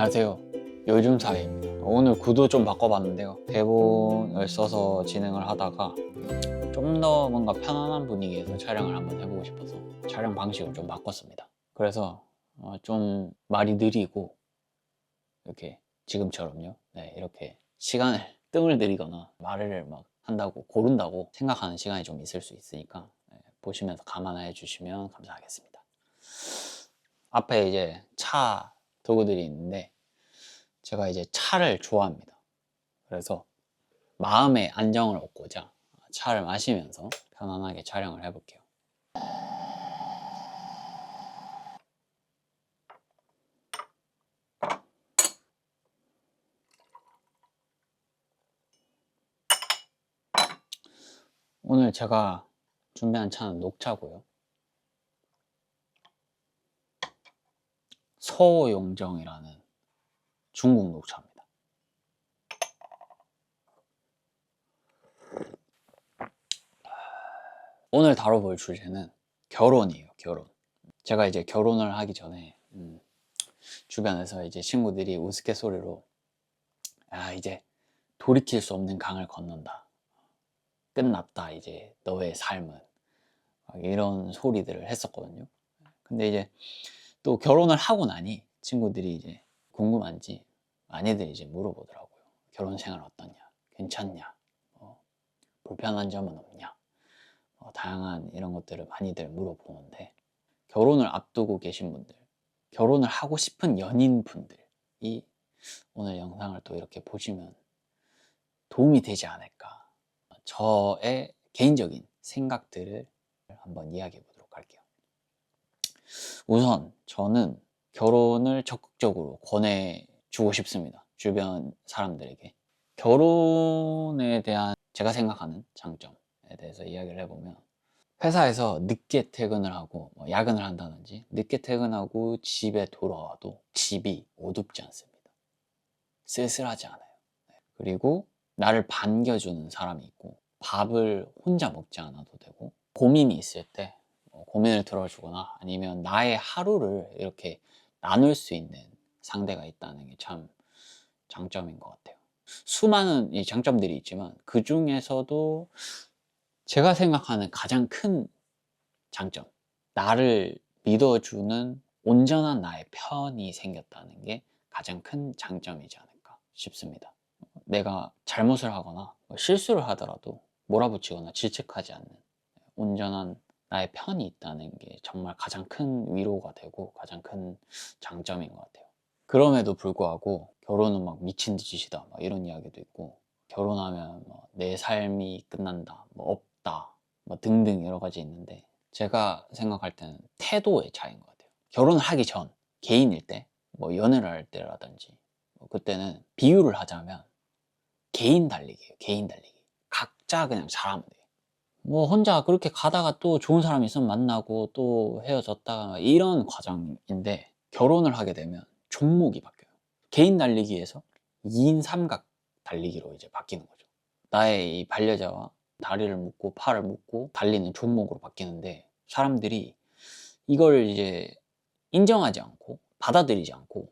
안녕하세요. 요즘 사회입니다. 오늘 구도 좀 바꿔봤는데요. 대본을 써서 진행을 하다가 좀 더 뭔가 편안한 분위기에서 촬영을 한번 해보고 싶어서 촬영 방식을 좀 바꿨습니다. 그래서 좀 말이 느리고 이렇게 지금처럼요. 네, 이렇게 시간을 뜸을 들이거나 말을 막 한다고 고른다고 생각하는 시간이 좀 있을 수 있으니까 보시면서 감안해 주시면 감사하겠습니다. 앞에 이제 차 도구들이 있는데 제가 이제 차를 좋아합니다. 그래서 마음의 안정을 얻고자 차를 마시면서 편안하게 촬영을 해볼게요. 오늘 제가 준비한 차는 녹차고요. 서호용정이라는 중국 녹차입니다. 오늘 다뤄볼 주제는 결혼이에요. 결혼. 제가 이제 결혼을 하기 전에 주변에서 이제 친구들이 우스갯소리로 이제 돌이킬 수 없는 강을 건넌다. 끝났다 이제 너의 삶은. 이런 소리들을 했었거든요. 근데 이제 또 결혼을 하고 나니 친구들이 이제 궁금한지 많이들 이제 물어보더라고요. 결혼 생활 어떠냐? 괜찮냐? 불편한 점은 없냐? 다양한 이런 것들을 많이들 물어보는데 결혼을 앞두고 계신 분들, 결혼을 하고 싶은 연인분들이 오늘 영상을 또 이렇게 보시면 도움이 되지 않을까. 저의 개인적인 생각들을 한번 이야기해 보도록 할게요. 우선 저는 결혼을 적극적으로 권해주고 싶습니다. 주변 사람들에게. 결혼에 대한 제가 생각하는 장점에 대해서 이야기를 해보면 회사에서 늦게 퇴근을 하고 야근을 한다든지 늦게 퇴근하고 집에 돌아와도 집이 어둡지 않습니다. 쓸쓸하지 않아요. 그리고 나를 반겨주는 사람이 있고 밥을 혼자 먹지 않아도 되고 고민이 있을 때 고민을 들어주거나 아니면 나의 하루를 이렇게 나눌 수 있는 상대가 있다는 게 참 장점인 것 같아요. 수많은 이 장점들이 있지만 그 중에서도 제가 생각하는 가장 큰 장점, 나를 믿어주는 온전한 나의 편이 생겼다는 게 가장 큰 장점이지 않을까 싶습니다. 내가 잘못을 하거나 실수를 하더라도 몰아붙이거나 질책하지 않는 온전한 나의 편이 있다는 게 정말 가장 큰 위로가 되고 가장 큰 장점인 것 같아요. 그럼에도 불구하고 결혼은 막 미친 듯이다 막 이런 이야기도 있고 결혼하면 내 삶이 끝난다 없다 등등 여러 가지 있는데 제가 생각할 때는 태도의 차이인 것 같아요. 결혼을 하기 전 개인일 때 연애를 할 때라든지 그때는 비유를 하자면 개인 달리기예요. 개인 달리기. 각자 그냥 잘하면 돼요. 혼자 그렇게 가다가 또 좋은 사람이 있으면 만나고 또 헤어졌다가 이런 과정인데 결혼을 하게 되면 종목이 바뀌어요. 개인 달리기에서 2인 삼각 달리기로 이제 바뀌는 거죠. 나의 이 반려자와 다리를 묶고 팔을 묶고 달리는 종목으로 바뀌는데 사람들이 이걸 이제 인정하지 않고 받아들이지 않고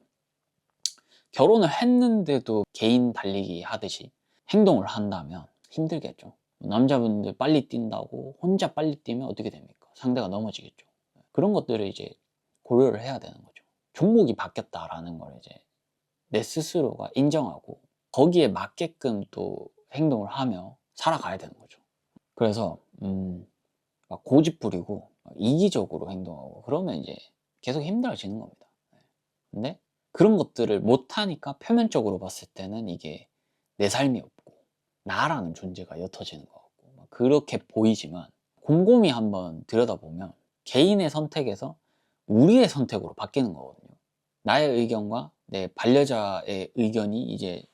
결혼을 했는데도 개인 달리기 하듯이 행동을 한다면 힘들겠죠. 남자분들 빨리 뛴다고 혼자 빨리 뛰면 어떻게 됩니까? 상대가 넘어지겠죠. 그런 것들을 이제 고려를 해야 되는 거죠. 종목이 바뀌었다라는 걸 이제 내 스스로가 인정하고 거기에 맞게끔 또 행동을 하며 살아가야 되는 거죠. 그래서 막 고집 부리고 이기적으로 행동하고 그러면 이제 계속 힘들어지는 겁니다. 근데 그런 것들을 못하니까 표면적으로 봤을 때는 이게 내 삶이 없고 나라는 존재가 옅어지는 것 같고 그렇게 보이지만 곰곰이 한번 들여다보면 개인의 선택에서 우리의 선택으로 바뀌는 거거든요. 나의 의견과 내 반려자의 의견이 이제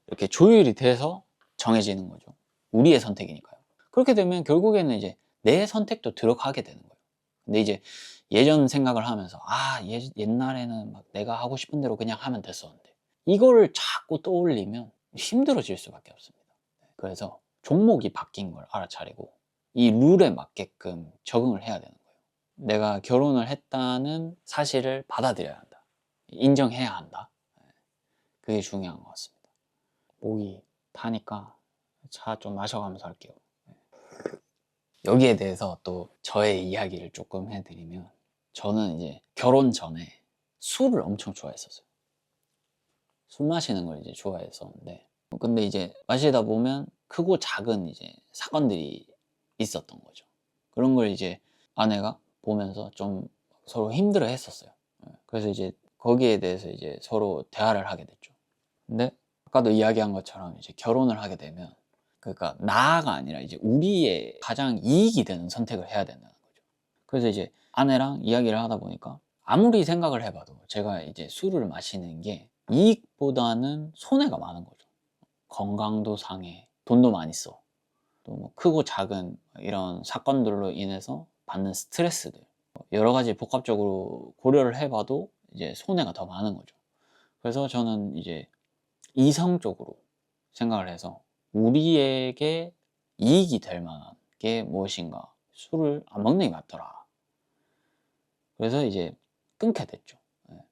이렇게 조율이 돼서 정해지는 거죠. 우리의 선택이니까요. 그렇게 되면 결국에는 이제 내 선택도 들어가게 되는 거예요. 근데 이제 예전 생각을 하면서 옛날에는 막 내가 하고 싶은 대로 그냥 하면 됐었는데 이거를 자꾸 떠올리면 힘들어질 수밖에 없습니다. 그래서 종목이 바뀐 걸 알아차리고 이 룰에 맞게끔 적응을 해야 되는 거예요. 내가 결혼을 했다는 사실을 받아들여야 한다. 인정해야 한다. 그게 중요한 것 같습니다. 목이 타니까 차 좀 마셔가면서 할게요. 여기에 대해서 또 저의 이야기를 조금 해드리면, 저는 이제 결혼 전에 술을 엄청 좋아했었어요. 술 마시는 걸 이제 좋아했었는데, 근데 이제 마시다 보면 크고 작은 이제 사건들이 있었던 거죠. 그런 걸 이제 아내가 보면서 좀 서로 힘들어 했었어요. 그래서 이제 거기에 대해서 이제 서로 대화를 하게 됐죠. 근데 아까도 이야기한 것처럼 이제 결혼을 하게 되면, 그러니까 나가 아니라 이제 우리의 가장 이익이 되는 선택을 해야 된다는 거죠. 그래서 이제 아내랑 이야기를 하다 보니까 아무리 생각을 해봐도 제가 이제 술을 마시는 게 이익보다는 손해가 많은 거죠. 건강도 상해, 돈도 많이 써, 또 뭐 크고 작은 이런 사건들로 인해서 받는 스트레스들, 여러 가지 복합적으로 고려를 해봐도 이제 손해가 더 많은 거죠. 그래서 저는 이제 이성적으로 생각을 해서 우리에게 이익이 될 만한 게 무엇인가, 술을 안 먹는 게 맞더라. 그래서 이제 끊게 됐죠. 예.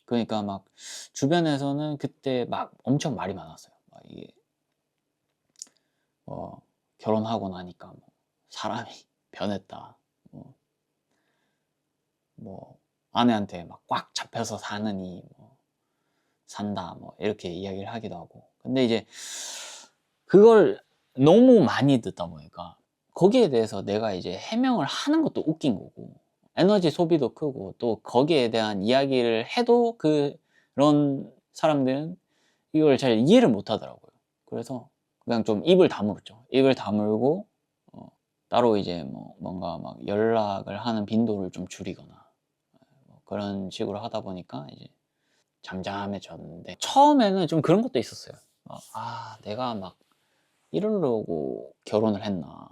그러니까 막 주변에서는 그때 막 엄청 말이 많았어요. 막 이게 결혼하고 나니까 뭐 사람이 변했다, 뭐, 뭐 아내한테 막 꽉 잡혀서 사느니 뭐 산다, 뭐 이렇게 이야기를 하기도 하고. 근데 이제 그걸 너무 많이 듣다 보니까 거기에 대해서 내가 이제 해명을 하는 것도 웃긴 거고, 에너지 소비도 크고, 또 거기에 대한 이야기를 해도 그런 사람들은 이걸 잘 이해를 못 하더라고요. 그래서 그냥 좀 입을 다물었죠. 입을 다물고 따로 이제 뭐 뭔가 막 연락을 하는 빈도를 좀 줄이거나 뭐 그런 식으로 하다 보니까 이제 잠잠해졌는데, 처음에는 좀 그런 것도 있었어요. 내가 막 이러려고 결혼을 했나.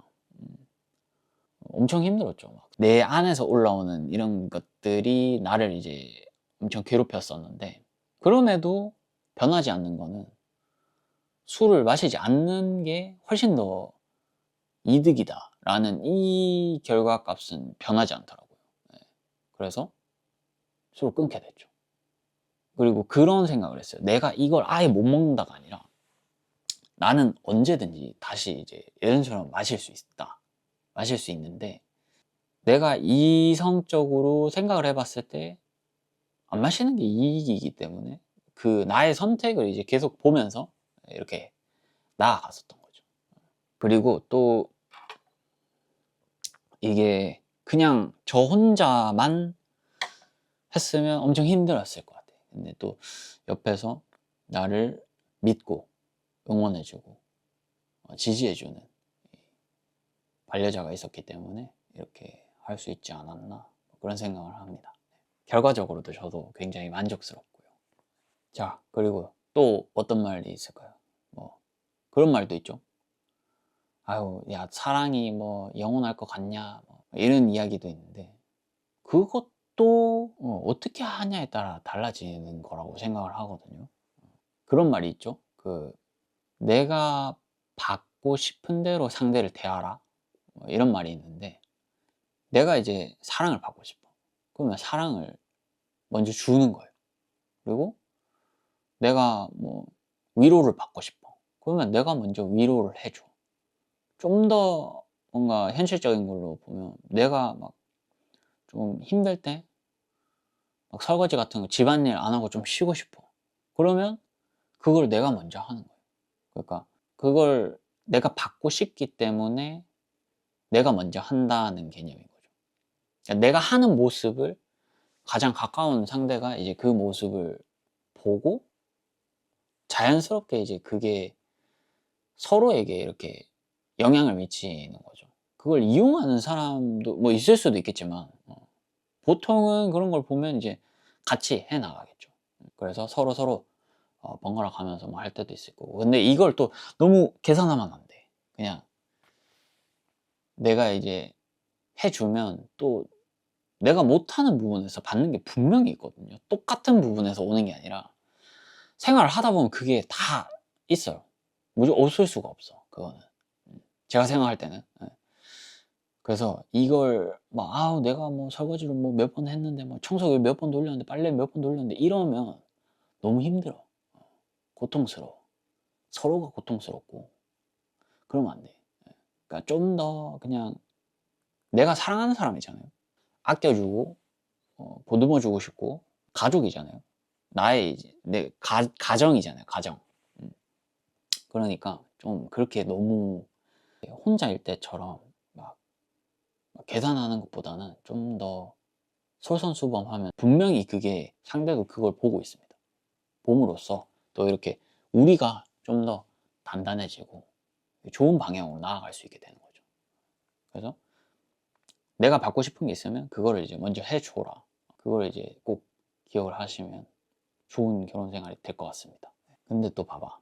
엄청 힘들었죠. 막 내 안에서 올라오는 이런 것들이 나를 이제 엄청 괴롭혔었는데, 그럼에도 변하지 않는 거는 술을 마시지 않는 게 훨씬 더 이득이다 라는 이 결과값은 변하지 않더라고요. 네. 그래서 술을 끊게 됐죠. 그리고 그런 생각을 했어요. 내가 이걸 아예 못 먹는다가 아니라 나는 언제든지 다시 이제 예전처럼 마실 수 있다, 마실 수 있는데, 내가 이성적으로 생각을 해봤을 때 안 마시는 게 이익이기 때문에 그 나의 선택을 이제 계속 보면서 이렇게 나아갔었던 거죠. 그리고 또 이게 그냥 저 혼자만 했으면 엄청 힘들었을 것 같아요. 근데 또 옆에서 나를 믿고 응원해주고 지지해주는 반려자가 있었기 때문에 이렇게 할 수 있지 않았나, 그런 생각을 합니다. 결과적으로도 저도 굉장히 만족스럽고요. 자, 그리고 또 어떤 말이 있을까요? 뭐 그런 말도 있죠. 아유, 야, 사랑이 뭐 영원할 것 같냐, 뭐 이런 이야기도 있는데, 그것도 어떻게 하냐에 따라 달라지는 거라고 생각을 하거든요. 그런 말이 있죠. 내가 받고 싶은 대로 상대를 대하라, 뭐 이런 말이 있는데, 내가 이제 사랑을 받고 싶어. 그러면 사랑을 먼저 주는 거예요. 그리고 내가 뭐 위로를 받고 싶어. 그러면 내가 먼저 위로를 해줘. 좀 더 뭔가 현실적인 걸로 보면, 내가 막 좀 힘들 때 막 설거지 같은 거 집안일 안 하고 좀 쉬고 싶어. 그러면 그걸 내가 먼저 하는 거예요. 그러니까 그걸 내가 받고 싶기 때문에 내가 먼저 한다는 개념인 거죠. 그러니까 내가 하는 모습을 가장 가까운 상대가 이제 그 모습을 보고 자연스럽게 이제 그게 서로에게 이렇게 영향을 미치는 거죠. 그걸 이용하는 사람도 뭐 있을 수도 있겠지만, 보통은 그런 걸 보면 이제 같이 해 나가겠죠. 그래서 서로 번갈아 가면서 뭐 할 때도 있을 거고. 근데 이걸 또 너무 계산하면 안 돼. 그냥 내가 이제 해 주면 또 내가 못하는 부분에서 받는 게 분명히 있거든요. 똑같은 부분에서 오는 게 아니라 생활을 하다 보면 그게 다 있어요. 무조건 없을 수가 없어, 그거는. 제가 생각할 때는. 예. 그래서 이걸 막 내가 뭐 설거지를 뭐 몇 번 했는데, 뭐 청소기 몇 번 돌렸는데, 빨래 몇 번 돌렸는데, 이러면 너무 힘들어. 고통스러워. 서로가 고통스럽고 그러면 안 돼. 그러니까 좀 더 그냥 내가 사랑하는 사람이잖아요. 아껴주고 보듬어주고 싶고 가족이잖아요. 나의 이제 내 가정이잖아요. 가정. 그러니까 좀 그렇게 너무 혼자일 때처럼 막 계산하는 것보다는 좀 더 솔선수범하면 분명히 그게 상대도 그걸 보고 있습니다. 봄으로써 또 이렇게 우리가 좀 더 단단해지고 좋은 방향으로 나아갈 수 있게 되는 거죠. 그래서 내가 받고 싶은 게 있으면 그거를 이제 먼저 해줘라. 그걸 이제 꼭 기억을 하시면 좋은 결혼 생활이 될 것 같습니다. 근데 또 봐봐.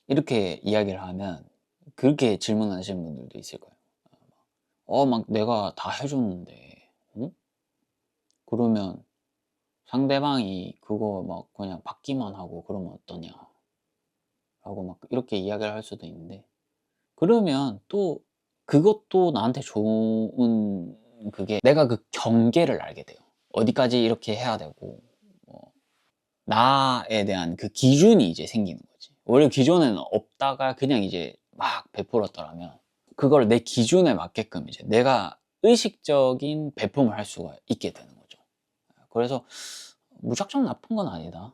이렇게 이야기를 하면 그렇게 질문하시는 분들도 있을 거예요. 막 내가 다 해줬는데, 어? 그러면 상대방이 그거 막 그냥 받기만 하고 그러면 어떠냐? 라고 막 이렇게 이야기를 할 수도 있는데, 그러면 또 그것도 나한테 좋은 그게 내가 그 경계를 알게 돼요. 어디까지 이렇게 해야 되고, 나에 대한 그 기준이 이제 생기는 거지. 원래 기존에는 없다가 그냥 이제 막 베풀었더라면 그걸 내 기준에 맞게끔 이제 내가 의식적인 배품을 할 수가 있게 되는 거죠. 그래서 무작정 나쁜 건 아니다.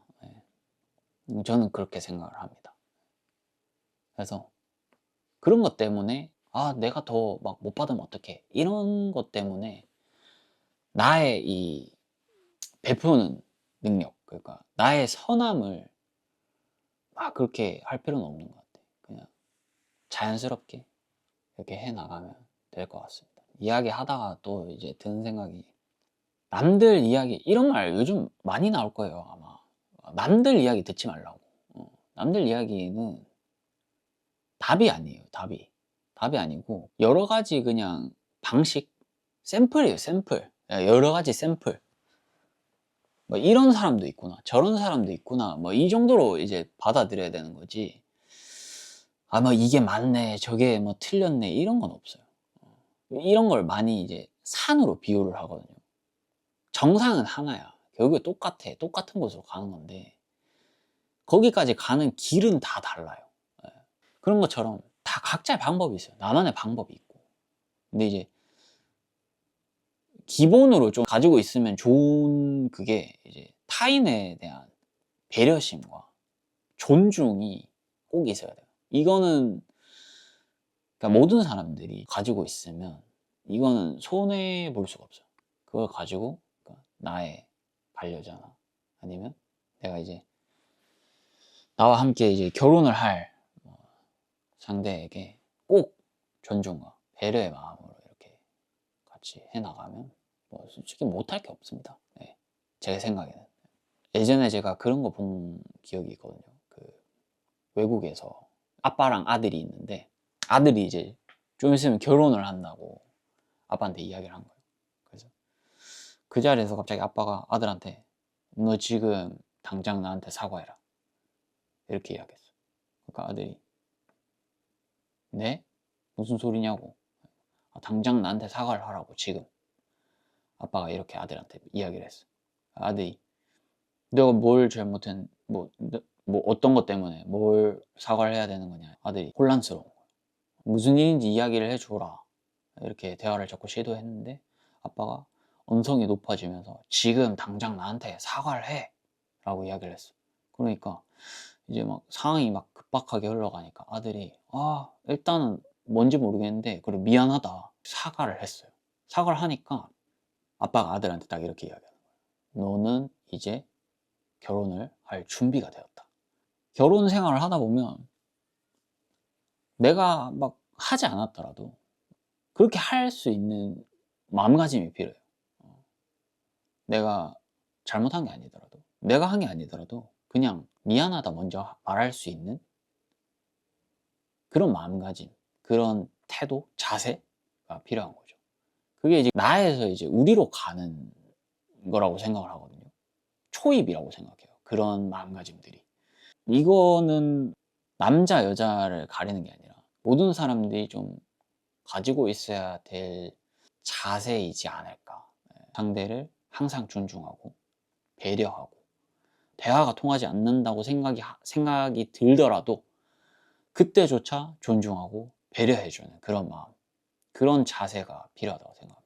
저는 그렇게 생각을 합니다. 그래서 그런 것 때문에 내가 더 막 못 받으면 어떡해, 이런 것 때문에 나의 이 베푸는 능력, 그러니까 나의 선함을 막 그렇게 할 필요는 없는 것 같아. 그냥 자연스럽게 이렇게 해 나가면 될 것 같습니다. 이야기 하다가 또 이제 드는 생각이, 남들 이야기, 이런 말 요즘 많이 나올 거예요 아마. 남들 이야기 듣지 말라고. 남들 이야기는 답이 아니에요. 답이 아니고 여러 가지 그냥 방식, 샘플이에요. 샘플. 여러 가지 샘플. 뭐 이런 사람도 있구나, 저런 사람도 있구나, 뭐 이 정도로 이제 받아들여야 되는 거지. 뭐 이게 맞네, 저게 뭐 틀렸네, 이런 건 없어요. 이런 걸 많이 이제 산으로 비유를 하거든요. 정상은 하나야. 결국에 똑같은 곳으로 가는 건데 거기까지 가는 길은 다 달라요. 예. 그런 것처럼 다 각자의 방법이 있어요. 나만의 방법이 있고. 근데 이제 기본으로 좀 가지고 있으면 좋은 그게 이제 타인에 대한 배려심과 존중이 꼭 있어야 돼요. 이거는 그러니까 모든 사람들이 가지고 있으면 이거는 손해 볼 수가 없어요. 그걸 가지고 그러니까 나의 반려자나 아니면 내가 이제 나와 함께 이제 결혼을 할 상대에게 꼭 존중과 배려의 마음으로 이렇게 같이 해나가면 뭐 솔직히 못할 게 없습니다. 네. 제 생각에는. 예전에 제가 그런 거 본 기억이 있거든요. 그 외국에서 아빠랑 아들이 있는데 아들이 이제 좀 있으면 결혼을 한다고 아빠한테 이야기를 한 거예요. 그래서 그 자리에서 갑자기 아빠가 아들한테 너 지금 당장 나한테 사과해라, 이렇게 이야기했어. 그러니까 아들이 네? 무슨 소리냐고. 당장 나한테 사과를 하라고 지금. 아빠가 이렇게 아들한테 이야기를 했어. 아들이 내가 뭘 잘못했, 뭐 어떤 것 때문에 뭘 사과를 해야 되는 거냐. 아들이 혼란스러운 거야. 무슨 일인지 이야기를 해줘라, 이렇게 대화를 자꾸 시도했는데 아빠가 언성이 높아지면서 지금 당장 나한테 사과를 해, 라고 이야기를 했어. 그러니까 이제 막 상황이 막 급박하게 흘러가니까 아들이 일단은 뭔지 모르겠는데 그래 미안하다, 사과를 했어요. 사과를 하니까 아빠가 아들한테 딱 이렇게 이야기하는 거예요. 너는 이제 결혼을 할 준비가 되었다. 결혼 생활을 하다 보면 내가 막 하지 않았더라도 그렇게 할 수 있는 마음가짐이 필요해요. 내가 잘못한 게 아니더라도, 내가 한 게 아니더라도 그냥 미안하다 먼저 말할 수 있는 그런 마음가짐, 그런 태도, 자세가 필요한 거죠. 그게 이제 나에서 이제 우리로 가는 거라고 생각을 하거든요. 초입이라고 생각해요. 그런 마음가짐들이. 이거는 남자, 여자를 가리는 게 아니라 모든 사람들이 좀 가지고 있어야 될 자세이지 않을까. 상대를 항상 존중하고 배려하고 대화가 통하지 않는다고 생각이 들더라도 그때조차 존중하고 배려해주는 그런 마음, 그런 자세가 필요하다고 생각합니다.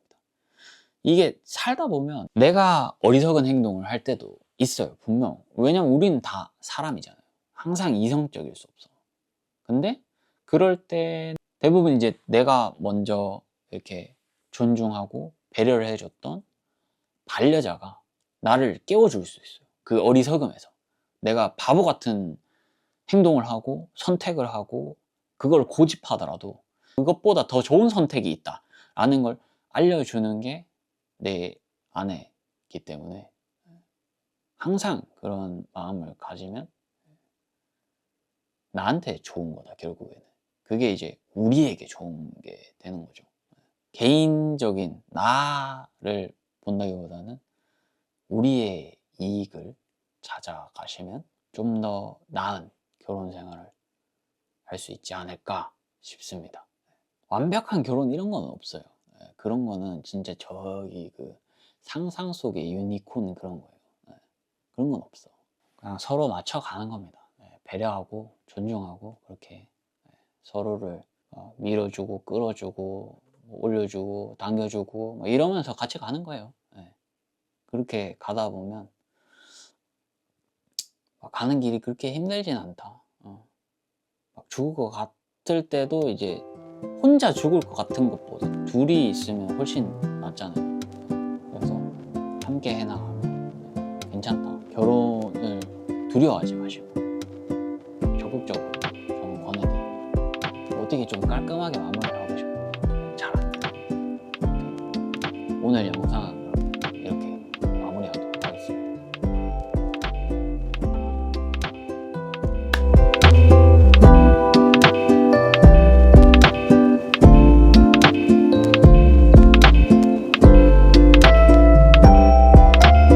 이게 살다 보면 내가 어리석은 행동을 할 때도 있어요, 분명. 왜냐면 우리는 다 사람이잖아요. 항상 이성적일 수 없어. 근데 그럴 때 대부분 이제 내가 먼저 이렇게 존중하고 배려를 해줬던 반려자가 나를 깨워줄 수 있어요. 그 어리석음에서. 내가 바보 같은 행동을 하고 선택을 하고 그걸 고집하더라도 그것보다 더 좋은 선택이 있다라는 걸 알려주는 게 내 아내이기 때문에 항상 그런 마음을 가지면 나한테 좋은 거다, 결국에는. 그게 이제 우리에게 좋은 게 되는 거죠. 개인적인 나를 본다기보다는 우리의 이익을 찾아가시면 좀 더 나은 결혼 생활을 할 수 있지 않을까 싶습니다. 완벽한 결혼 이런 건 없어요. 그런 거는 진짜 저기 그 상상 속의 유니콘 그런 거예요. 그런 건 없어. 그냥 서로 맞춰가는 겁니다. 배려하고 존중하고 그렇게 서로를 밀어주고 끌어주고 올려주고 당겨주고 뭐 이러면서 같이 가는 거예요. 그렇게 가다 보면 가는 길이 그렇게 힘들진 않다. 막 죽을 것 같을 때도 이제 혼자 죽을 것 같은 것보다 둘이 있으면 훨씬 낫잖아요. 그래서 함께 해나가면 괜찮다. 결혼을 두려워하지 마시고 적극적으로 저는 권해드립니다. 어떻게 좀 깔끔하게 마무리하고 싶어요. 잘 안 돼요. 오늘 영상